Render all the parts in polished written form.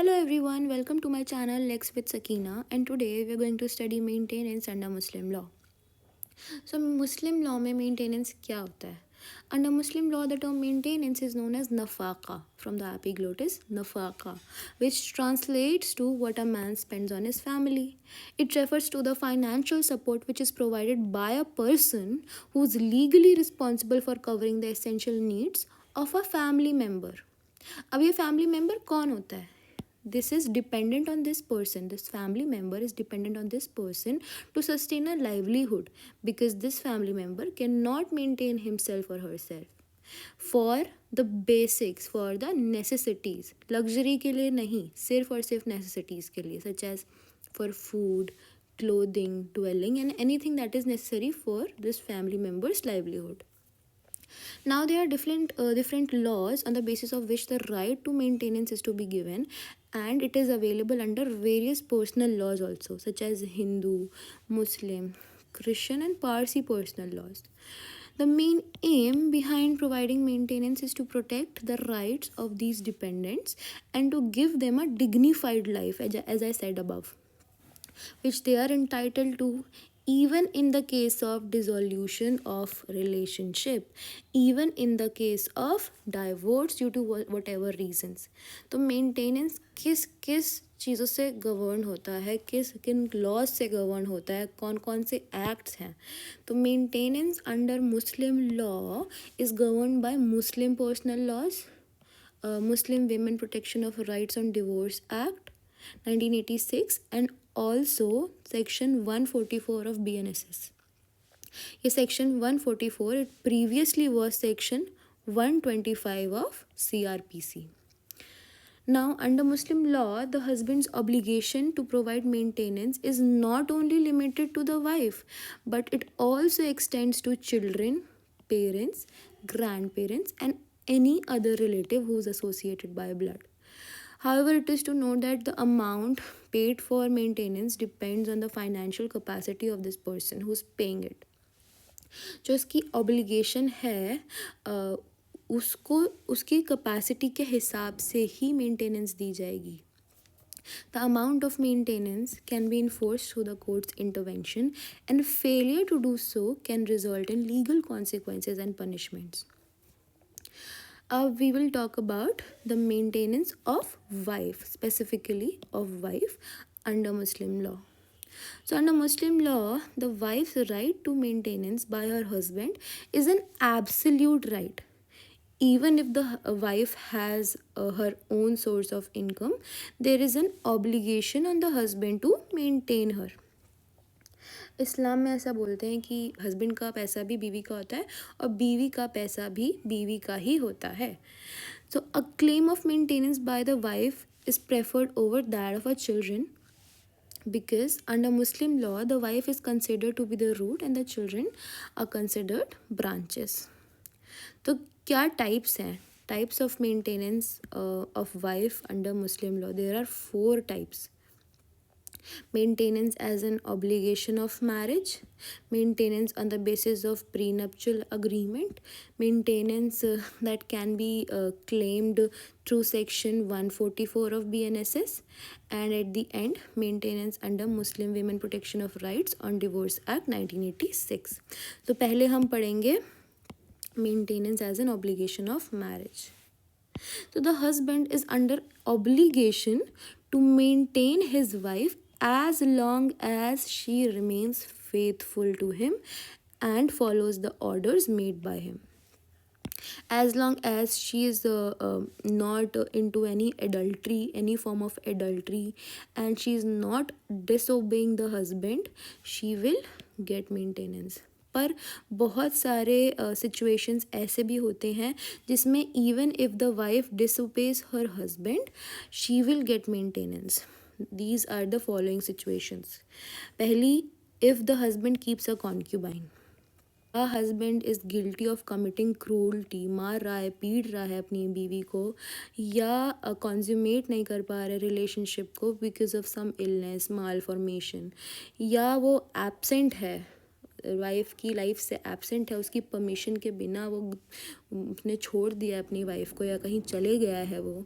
Hello everyone, welcome to my channel Lex with Sakina, and today we are going to study maintenance under Muslim law. So Muslim law में maintenance क्या होता है? Under Muslim law, the term maintenance is known as nafaqa, from the epiglottis nafaqa, which translates to what a man spends on his family. It refers to the financial support which is provided by a person who is legally responsible for covering the essential needs of a family member. अब ये family member कौन होता है? This is dependent on this person. This family member is dependent on this person to sustain a livelihood, because this family member cannot maintain himself or herself. For the basics, for the necessities, luxury के लिए नहीं, सिर्फ और सिर्फ necessities के लिए, such as for food, clothing, dwelling, and anything that is necessary for this family member's livelihood. Now there are different laws on the basis of which the right to maintenance is to be given, and it is available under various personal laws also, such as Hindu, Muslim, Christian, and Parsi personal laws. The main aim behind providing maintenance is to protect the rights of these dependents and to give them a dignified life, as I said above, which they are entitled to, even in the case of dissolution of relationship, even in the case of divorce due to whatever reasons. तो maintenance किस किस चीज़ों से govern होता है, किन laws से govern होता है, कौन कौन से एक्ट्स हैं? तो maintenance under Muslim law is govern by Muslim personal laws, Muslim Women Protection of Rights on Divorce Act 1986, and also section 144 of BNSS. ये section 144, it previously was section 125 of CRPC. Now, under Muslim law, the husband's obligation to provide maintenance is not only limited to the wife, but it also extends to children, parents, grandparents, and any other relative who is associated by blood. However, it is to note that the amount paid for maintenance depends on the financial capacity of this person who is paying it. जो इसकी obligation है उसको उसकी capacity के हिसाब से ही maintenance दी जाएगी. The amount of maintenance can be enforced through the court's intervention, and failure to do so can result in legal consequences and punishments. We will talk about the maintenance of wife, specifically of wife under Muslim law. So under Muslim law, the wife's right to maintenance by her husband is an absolute right. Even if the wife has her own source of income, there is an obligation on the husband to maintain her. इस्लाम में ऐसा बोलते हैं कि husband का पैसा भी बीवी का होता है और बीवी का पैसा भी बीवी का ही होता है. So a claim of maintenance by the wife is preferred over that of a children, because under Muslim law the wife is considered to be the root and the children are considered branches. तो क्या types हैं, types of maintenance of wife under Muslim law? There are 4 types. Maintenance as an obligation of marriage, maintenance on the basis of prenuptial agreement, maintenance that can be claimed through section 144 of BNSS, and at the end, maintenance under Muslim Women Protection of Rights on Divorce Act 1986. तो पहले हम पढ़ेंगे maintenance as an obligation of marriage. So the husband is under obligation to maintain his wife as long as she remains faithful to him and follows the orders made by him. As long as she is not into any adultery, any form of adultery, and she is not disobeying the husband, she will get maintenance. पर बहुत सारे situations ऐसे भी होते हैं जिसमें even if the wife disobeys her husband, she will get maintenance. These are the following situations. पहली, if the husband keeps a concubine. A husband is guilty of committing cruelty, मार रहा है, पीट रहा है अपनी बीवी को, या consummate नहीं कर पा रहा है रिलेशनशिप को because of some illness, malformation, या वो absent है, वाइफ की लाइफ से एब्सेंट है, उसकी परमिशन के बिना वो उसने छोड़ दिया अपनी वाइफ को या कहीं चले गया है वो,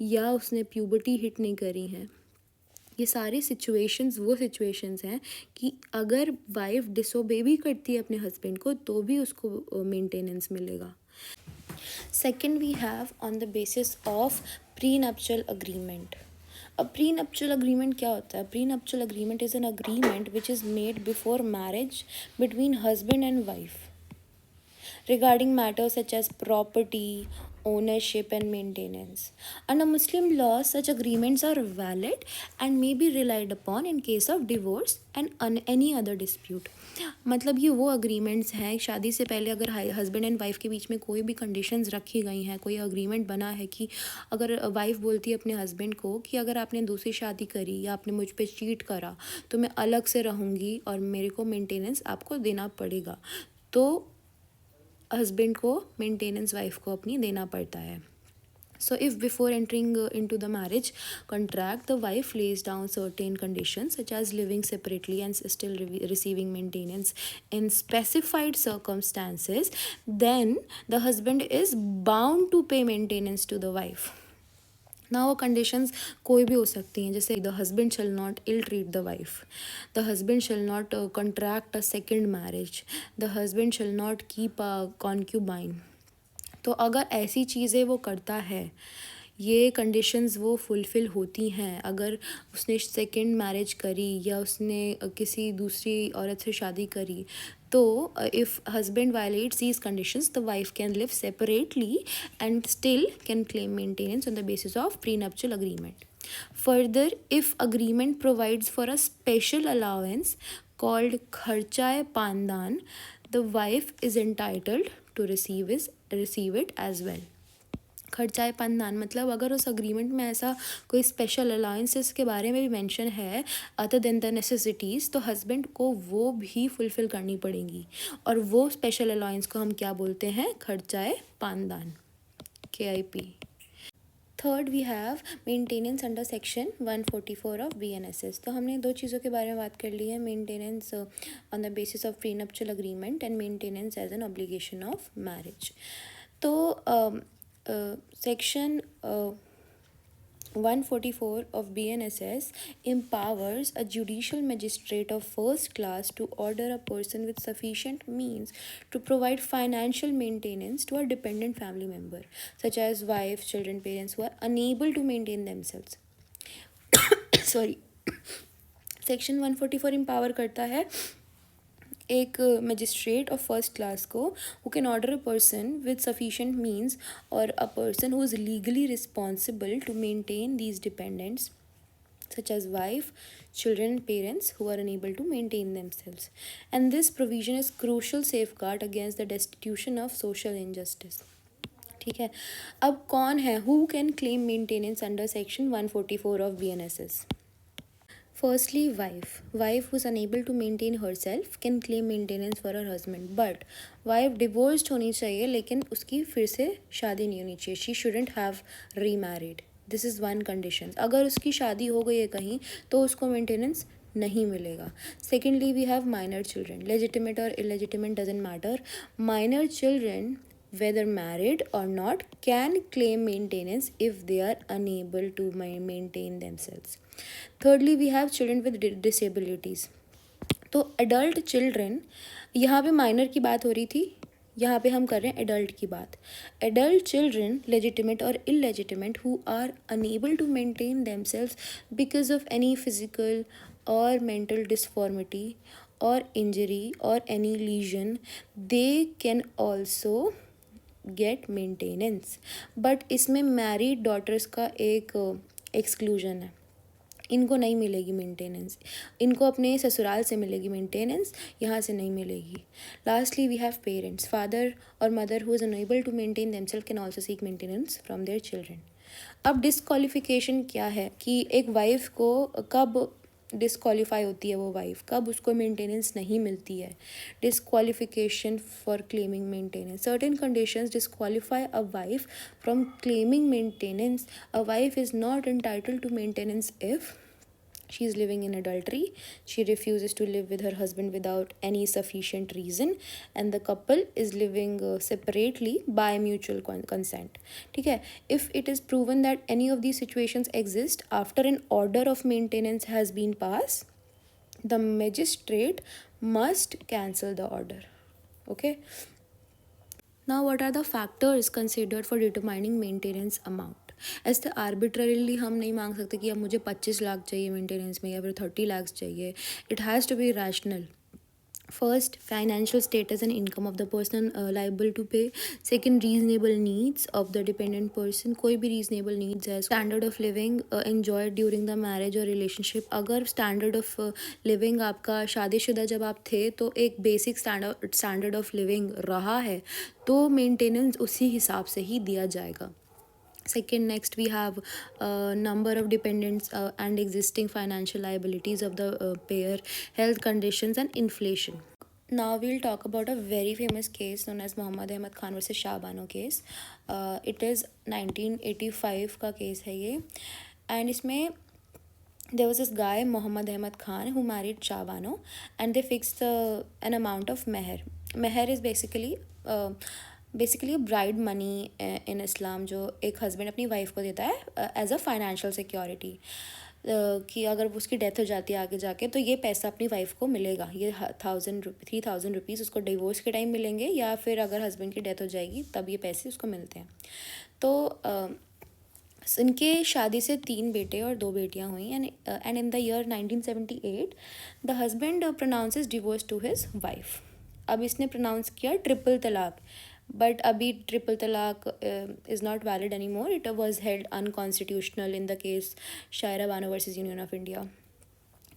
या उसने प्यूबर्टी हिट नहीं करी है, ये सारे सिचुएशंस वो सिचुएशंस हैं कि अगर वाइफ डिसोबे भी करती है अपने हस्बैंड को तो भी उसको मेंटेनेंस मिलेगा। Second we have on the basis of pre nuptial agreement. अब प्री नप्चुअल अग्रीमेंट क्या होता है? Pre nuptial agreement is an agreement which is made before marriage between husband and wife regarding matters such as property, ownership, and maintenance. Under Muslim law, such agreements are valid and may be relied upon in case of divorce and any other dispute. मतलब ये वो agreements हैं, शादी से पहले अगर husband and wife के बीच में कोई भी कंडीशंस रखी गई हैं, कोई अग्रीमेंट बना है कि अगर वाइफ बोलती है अपने हस्बैंड को कि अगर आपने दूसरी शादी करी या आपने मुझ पे चीट करा तो मैं अलग से रहूँगी और मेरे को मेंटेनेंस आपको देना पड़ेगा, तो हस्बैंड को मेंटेनेंस वाइफ को अपनी देना पड़ता है. So if before entering into the marriage contract, the wife lays down certain conditions such as living separately and still receiving maintenance in specified circumstances, then the husband is bound to pay maintenance to the wife. ना वो conditions कोई भी हो सकती हैं, जैसे the husband shall not ill treat the wife, the husband shall not contract a second marriage, the husband shall not keep a concubine. तो अगर ऐसी चीज़ें वो करता है, ये कंडीशंस वो फुलफ़िल होती हैं, अगर उसने सेकेंड मैरिज करी या उसने किसी दूसरी औरत से शादी करी, तो if husband violates these conditions the wife can live separately and still can claim maintenance on the basis of prenuptial agreement. Further, if agreement provides for a special allowance called kharchae pandan, the wife is entitled to receive it as well. खर्चाए पंदान मतलब अगर उस agreement में ऐसा कोई special allowances के बारे में भी मेंशन है अदर देन द नेसेसिटीज़, तो हस्बैंड को वो भी फुलफ़िल करनी पड़ेंगी, और वो स्पेशल अलाउंस को हम क्या बोलते हैं? खर्चाए पानदान, KIP. Third we have maintenance under section 144 of BNSS. तो हमने दो चीज़ों के बारे में बात कर ली है, maintenance on the basis of prenuptial agreement and maintenance as an obligation of marriage. तो section 144 of BNSS empowers a judicial magistrate of first class to order a person with sufficient means to provide financial maintenance to a dependent family member, such as wife, children, parents who are unable to maintain themselves. Sorry. Section 144 empower करता है एक magistrate of first class को who can order a person with sufficient means और a person who is legally responsible to maintain these dependents such as wife, children, and parents who are unable to maintain themselves. And this provision is crucial safeguard against the destitution of social injustice. ठीक है, अब कौन है who can claim maintenance under section 144 of BNSS? Firstly, wife who is unable to maintain herself can claim maintenance for her husband, but wife divorced होनी चाहिए लेकिन उसकी फिर से शादी नहीं होनी चाहिए. She shouldn't have remarried. This is one condition. अगर उसकी शादी हो गई है कहीं तो उसको मेंटेनेंस नहीं मिलेगा. Secondly, we have minor children. Legitimate or illegitimate doesn't matter. Minor children, whether married or not, can claim maintenance if they are unable to maintain themselves. Thirdly, we have children with disabilities. तो adult children, यहाँ पे minor की बात हो रही थी, यहाँ पे हम कर रहे हैं adult की बात. Adult children, legitimate or illegitimate, who are unable to maintain themselves because of any physical or mental disformity or injury or any lesion, they can also get maintenance. But इसमें मैरिड डॉटर्स का एक exclusion है, इनको नहीं मिलेगी maintenance, इनको अपने ससुराल से मिलेगी मेंटेनेंस, यहाँ से नहीं मिलेगी. Lastly we have parents. Father और mother who is unable to maintain themselves can also seek maintenance from their children. अब डिस्क्वालिफिकेशन क्या है कि एक वाइफ को कब डिस्क्वालीफाई होती है, वो वाइफ कब उसको मेंटेनेंस नहीं मिलती है. Disqualification for claiming maintenance. Certain conditions disqualify a wife from claiming maintenance. A wife is not entitled to maintenance if She is living in adultery. She refuses to live with her husband without any sufficient reason, and the couple is living separately by mutual consent. ठीक है. If it is proven that any of these situations exist after an order of maintenance has been passed, the magistrate must cancel the order. Okay. Now, what are the factors considered for determining maintenance amount? ऐसे arbitrarily हम नहीं मांग सकते कि अब मुझे 25 लाख चाहिए maintenance में या फिर 30 लाख चाहिए. It has to be rational. First, financial status and income of the person liable to pay. Second, reasonable needs of the dependent person. कोई भी reasonable needs है. Standard of living enjoyed during the marriage or relationship. अगर standard of living आपका शादीशुदा जब आप थे तो एक basic standard of living रहा है तो maintenance उसी हिसाब से ही दिया जाएगा. Second, next we have number of dependents and existing financial liabilities of the payer, health conditions and inflation. Now we'll talk about a very famous case known as Mohammad Ahmad Khan versus Shah Bano case. It is 1985 का case है ये, and इसमें there was this guy Mohammad Ahmad Khan who married Shah Bano, and they fixed an amount of meher. Meher is basically a bride money in Islam जो एक husband अपनी wife को देता है as a financial security. कि अगर उसकी death हो जाती है आगे जाके तो ये पैसा अपनी वाइफ को मिलेगा. ये 3,000 रुपीज़ उसको डिवोर्स के टाइम मिलेंगे या फिर अगर हस्बैंड की डेथ हो जाएगी तब ये पैसे उसको मिलते हैं. तो इनके शादी से 3 बेटे और 2 बेटियां हुई. And in the year 1978 the husband pronounces divorce to his wife. अब इसने प्रोनाउंस किया ट्रिपल तलाक, बट अभी triple talaq is not valid any more. It was held unconstitutional in the case Shayara Bano versus union of India.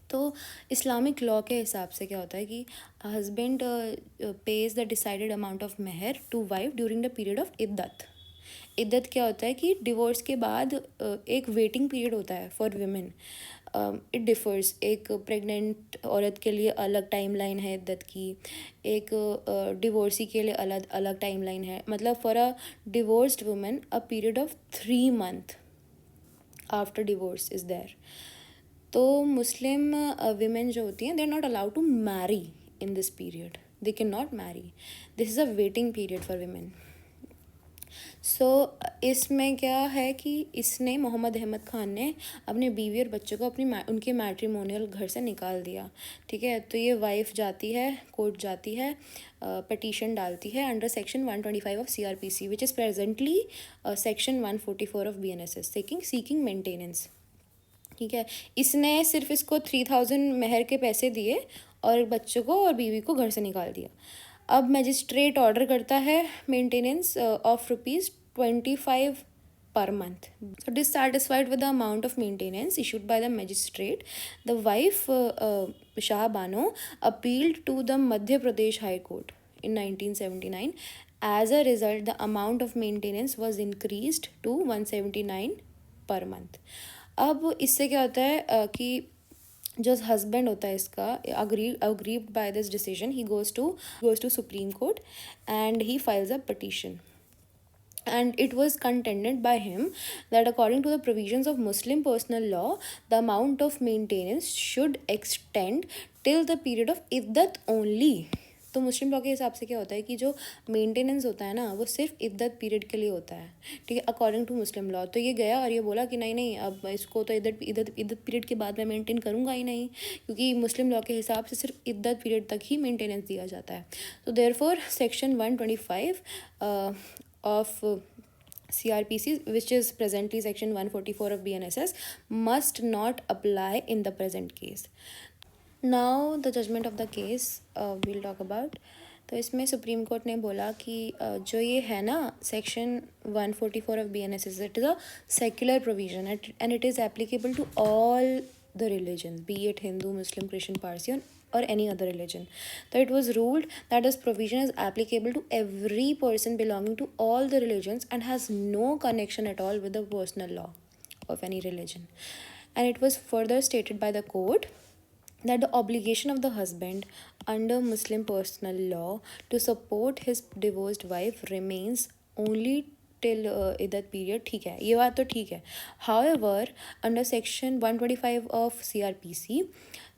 तो Islamic law के हिसाब से क्या होता है कि husband pays the decided amount of mehr to wife during the period of iddat. इद्दत क्या होता है कि डिवोर्स के बाद एक वेटिंग पीरियड होता है फॉर वीमेन. It differs. एक प्रेग्नेंट औरत के लिए अलग टाइम लाइन है इद्दत की, एक डिवोर्सी के लिए अलग अलग टाइम लाइन है. मतलब for a divorced women a period of 3 months after divorce is there. तो मुस्लिम वीमेन जो होती हैं they are not allowed to marry in this period. They can not marry. This is a waiting period for women. So इसमें क्या है कि इसने मोहम्मद अहमद खान ने अपने बीवी और बच्चों को उनके मैट्रिमोनियल घर से निकाल दिया. ठीक है. तो ये वाइफ जाती है, कोर्ट जाती है, पटिशन डालती है under section 125 of CRPC which is presently section 144 of BNSS seeking maintenance. ठीक है. इसने सिर्फ इसको 3,000 मेहर के पैसे दिए और बच्चों को और बीवी को घर से निकाल दिया. अब मैजिस्ट्रेट ऑर्डर करता है maintenance of ₹25 per month. So dissatisfied with the amount of maintenance issued by the magistrate, the wife Shah Bano appealed to the Madhya Pradesh High Court in 1979. As a result, the amount of maintenance was increased to 179 per month. अब इससे क्या होता है कि जो husband होता है इसका aggrieved by this decision he goes to supreme Court and he files a petition. And it was contended by him that according to the provisions of Muslim personal law, the amount of maintenance should extend till the period of iddat only. तो मुस्लिम law के हिसाब से क्या होता है कि जो maintenance होता है ना वो सिर्फ इद्दत पीरियड के लिए होता है. ठीक है. According to Muslim law. तो ये गया और ये बोला कि नहीं अब इसको तो इद्दत पीरियड के बाद मैं मेंटेन करूँगा ही नहीं, क्योंकि मुस्लिम लॉ के हिसाब से सिर्फ इद्दत पीरियड तक ही मेंटेनेंस दिया जाता है. तो therefore section 125 of CRPC, which is presently section 144 of BNSS, must not apply in the present case. Now the judgment of the case we'll talk about. तो इसमें सुप्रीम कोर्ट ने बोला कि जो ये है ना section 144 of BNSS, it is a secular provision and it is applicable to all the religions, be it Hindu, Muslim, Christian, Parsi, or any other religion. So it was ruled that this provision is applicable to every person belonging to all the religions and has no connection at all with the personal law of any religion. And it was further stated by the court that the obligation of the husband under Muslim personal law to support his divorced wife remains only till iddat period, ठीक है, ये बात तो ठीक है. However under section 125 of CRPC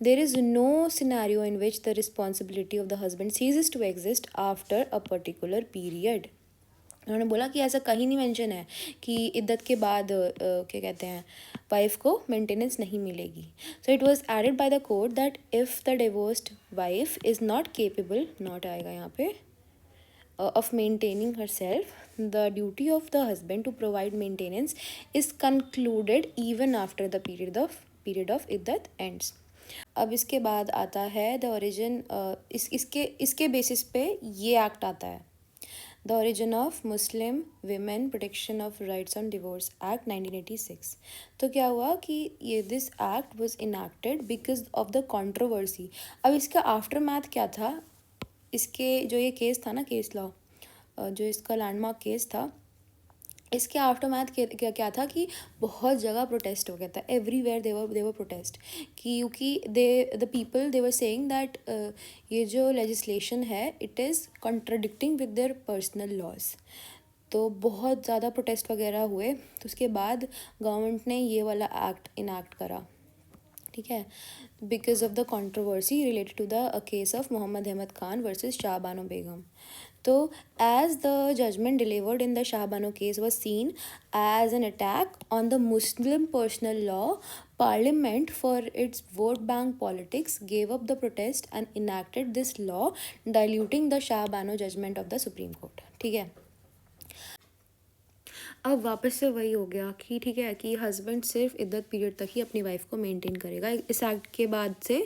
there is no scenario in which the responsibility of the husband ceases to exist after a particular period. उन्होंने बोला कि ऐसा कहीं नहीं मेंशन है कि इद्दत के बाद क्या कहते हैं वाइफ को मेंटेनेंस नहीं मिलेगी. So it was added by the court that if the divorced wife is not capable, not आएगा यहाँ पे, of maintaining herself, the duty of the husband to provide maintenance is concluded even after the period of iddat ends. अब इसके बाद आता है the origin, इसके basis पे ये एक्ट आता है, the origin of Muslim women protection of rights on divorce act 1986. तो क्या हुआ कि ये this act was enacted because of the controversy. अब इसका आफ्टर मैथ क्या था, इसके जो ये केस था ना, केस लॉ जो इसका लैंडमार्क केस था, इसके आफ्टर मैथ क्या था कि बहुत जगह प्रोटेस्ट हो गया था. एवरीवेयर देवर प्रोटेस्ट, क्योंकि the people they were saying that ये जो लेजिस्लेशन है it is contradicting with their personal laws. तो बहुत ज़्यादा प्रोटेस्ट वगैरह हुए. तो उसके बाद गवर्नमेंट ने ये वाला एक्ट इनैक्ट करा, ठीक है, because of the controversy related to the case of Mohammad Ahmad Khan versus Shah Bano Begum. तो as the judgment delivered in the Shah Bano case was seen as an attack on the Muslim personal law, Parliament for its vote bank politics gave up the protest and enacted this law, diluting the Shah Bano judgment of the Supreme Court. ठीक है, अब वापस से वही हो गया कि ठीक है कि हस्बैंड सिर्फ इद्दत पीरियड तक ही अपनी वाइफ को मेंटेन करेगा. इस एक्ट के बाद से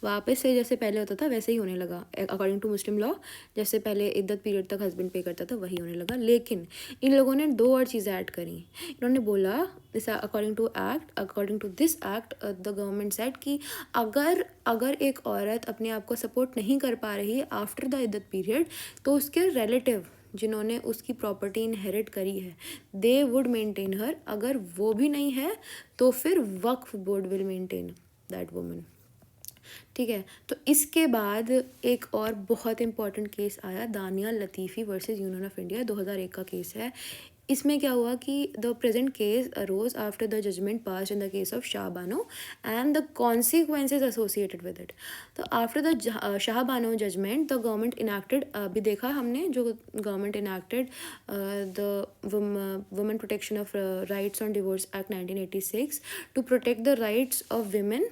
वापस से जैसे पहले होता था वैसे ही होने लगा अकॉर्डिंग टू मुस्लिम लॉ. जैसे पहले इद्दत पीरियड तक हस्बैंड पे करता था वही होने लगा. लेकिन इन लोगों ने 2 और चीज़ें ऐड करी. इन्होंने बोला according to this act the government said कि अगर एक औरत अपने आप को सपोर्ट नहीं कर पा रही है आफ्टर द इद्दत पीरियड, तो उसके रिलेटिव जिन्होंने उसकी प्रॉपर्टी इनहेरिट करी है दे वुड मेंटेन हर. अगर वो भी नहीं है तो फिर Waqf board will maintain that woman. ठीक है, तो इसके बाद एक और बहुत इंपॉर्टेंट केस आया, Danial Latifi versus union of India, 2001 का केस है. इसमें क्या हुआ कि the present case arose after the judgment passed in the case of Shah Bano and the consequences associated with it. तो after the Shah Bano judgment the government enacted, अभी देखा हमने जो government enacted the women protection of rights on divorce act 1986 to protect the rights of women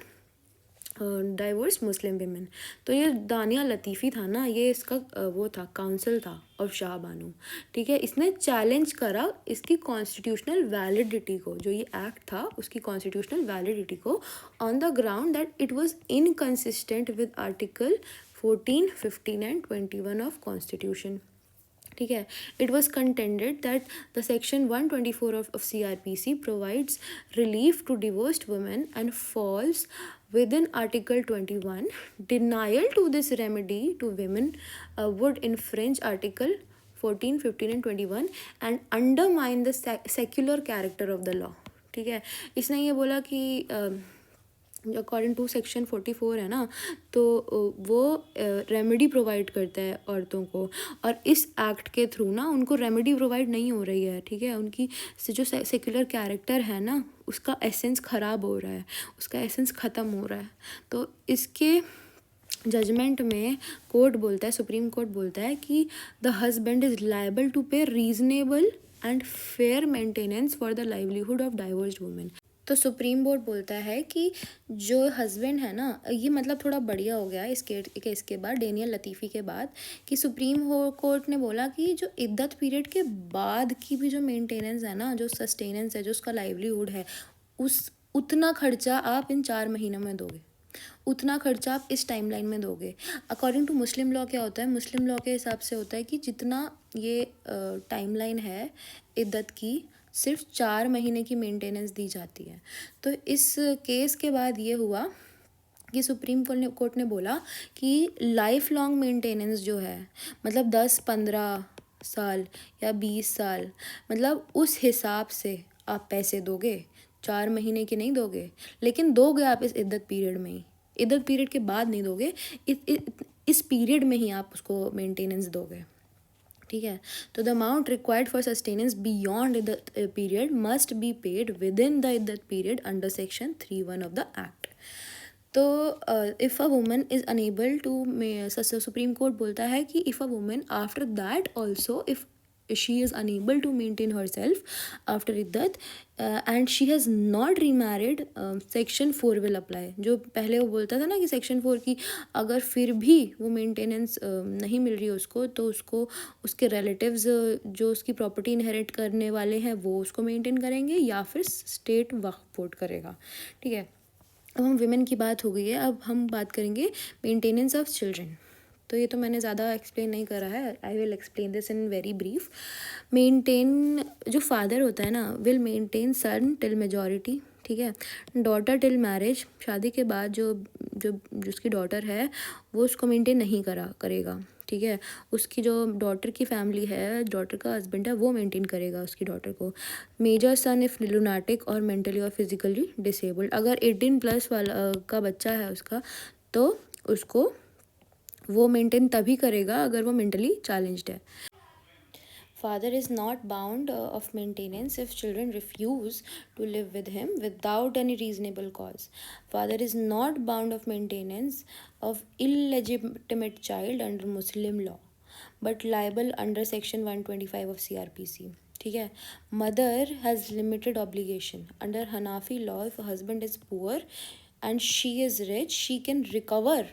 divorced Muslim women. तो ये दानिया लतीफ़ी था ना, ये इसका वो था, काउंसिल था ऑफ शाह बानो. ठीक है, इसने चैलेंज करा इसकी कॉन्स्टिट्यूशनल वैलिडिटी को, जो ये एक्ट था उसकी कॉन्स्टिट्यूशनल वैलिडिटी को, on the ground that it was inconsistent with article 14, 15 and 21 of constitution. ठीक है, it was contended that the section 124 of CRPC provides relief to divorced women and falls within Article 21. Denial to this remedy to women would infringe Article 14, 15 and 21 and undermine the secular character of the law. ठीक है, इसने ये बोला कि according to section 44 है ना, तो वो रेमेडी प्रोवाइड करता है औरतों को, और इस एक्ट के थ्रू ना उनको रेमेडी प्रोवाइड नहीं हो रही है. ठीक है, उनकी जो सेक्युलर कैरेक्टर है ना उसका एसेंस ख़राब हो रहा है, उसका एसेंस ख़त्म हो रहा है. तो इसके जजमेंट में कोर्ट बोलता है, सुप्रीम कोर्ट बोलता है कि the husband is liable to pay reasonable and fair maintenance for the livelihood of divorced women. तो सुप्रीम कोर्ट बोलता है कि जो हस्बैंड है ना, ये मतलब थोड़ा बढ़िया हो गया इस केस के बाद, डेनियल लतीफ़ी के बाद, कि सुप्रीम कोर्ट ने बोला कि जो इद्दत पीरियड के बाद की भी जो मेंटेनेंस है ना, जो सस्टेनेंस है, जो उसका लाइवलीहुड है, उतना खर्चा आप इन 4 महीनों में दोगे, उतना खर्चा आप इस टाइमलाइन में दोगे. अकॉर्डिंग टू मुस्लिम लॉ क्या होता है, मुस्लिम लॉ के हिसाब से होता है कि जितना ये टाइमलाइन है इद्दत की, सिर्फ 4 महीने की मेंटेनेंस दी जाती है. तो इस केस के बाद ये हुआ कि सुप्रीम कोर्ट ने बोला कि लाइफ लॉन्ग मेंटेनेंस जो है, मतलब 10-15 साल या 20 साल, मतलब उस हिसाब से आप पैसे दोगे, 4 महीने की नहीं दोगे, लेकिन दोगे आप इस इद्दत पीरियड में ही, इद्दत पीरियड के बाद नहीं दोगे, इस पीरियड में ही आप उसको मेंटेनेंस दोगे. ठीक है। तो the amount required for sustenance beyond iddat period must be paid within the iddat period under section 3(1) of the act. तो if a woman is unable to, supreme court बोलता है कि if a woman after that also, if she is unable to maintain herself after iddat and she has not remarried, section 4 will apply। जो पहले वो बोलता था ना कि सेक्शन 4 की अगर फिर भी वो मेंटेनेंस नहीं मिल रही है उसको, तो उसको उसके रिलेटिव्स जो उसकी प्रॉपर्टी इनहेरिट करने वाले हैं वो उसको मेंटेन करेंगे, या फिर स्टेट वक्फ बोर्ड करेगा, ठीक है। अब हम विमेन की बात हो गई है, अब हम बात करेंगे मेंटेनेंस ऑफ चिल्ड्रन। तो ये तो मैंने ज़्यादा एक्सप्लेन नहीं करा है, I will explain this in very brief. Maintain, जो फादर होता है ना, will maintain son till majority, ठीक है, डॉटर टिल मैरिज, शादी के बाद जो जो जिसकी डॉटर है वो उसको मेंटेन नहीं करेगा, ठीक है। उसकी जो डॉटर की फैमिली है, डॉटर का हस्बैंड है, वो मेंटेन करेगा उसकी डॉटर को। मेजर सन इफ़ लुनाटिक और मेंटली और फिजिकली डिसेबल्ड, अगर 18+ वाला का बच्चा है उसका, तो उसको वो मेंटेन तभी करेगा अगर वो मेंटली चैलेंज्ड है। Father is not bound of maintenance if children refuse to live with him without any reasonable cause. Father is not bound of maintenance of illegitimate child under Muslim law, but liable under section 125 of CRPC, ठीक है। Mother has limited obligation under Hanafi law. If a husband is poor and she is rich, she can recover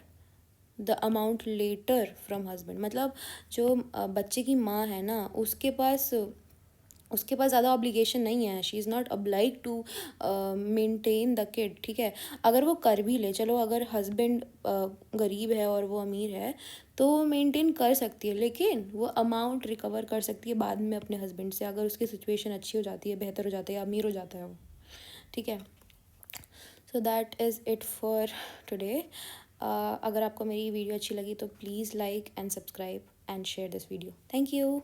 the amount later from husband. मतलब जो बच्चे की माँ है ना, उसके पास ज़्यादा ऑब्लिगेशन नहीं है, she is not obliged to maintain the kid, ठीक है। अगर वो कर भी ले, चलो अगर हस्बैंड गरीब है और वो अमीर है, तो वो मेंटेन कर सकती है, लेकिन वो अमाउंट रिकवर कर सकती है बाद में अपने हस्बैंड से, अगर उसकी सिचुएशन अच्छी हो जाती है, बेहतर हो जाती है, अमीर हो जाता है वो, ठीक है। So that is it for today. अगर आपको मेरी वीडियो अच्छी लगी तो please like and subscribe and share this video. Thank you.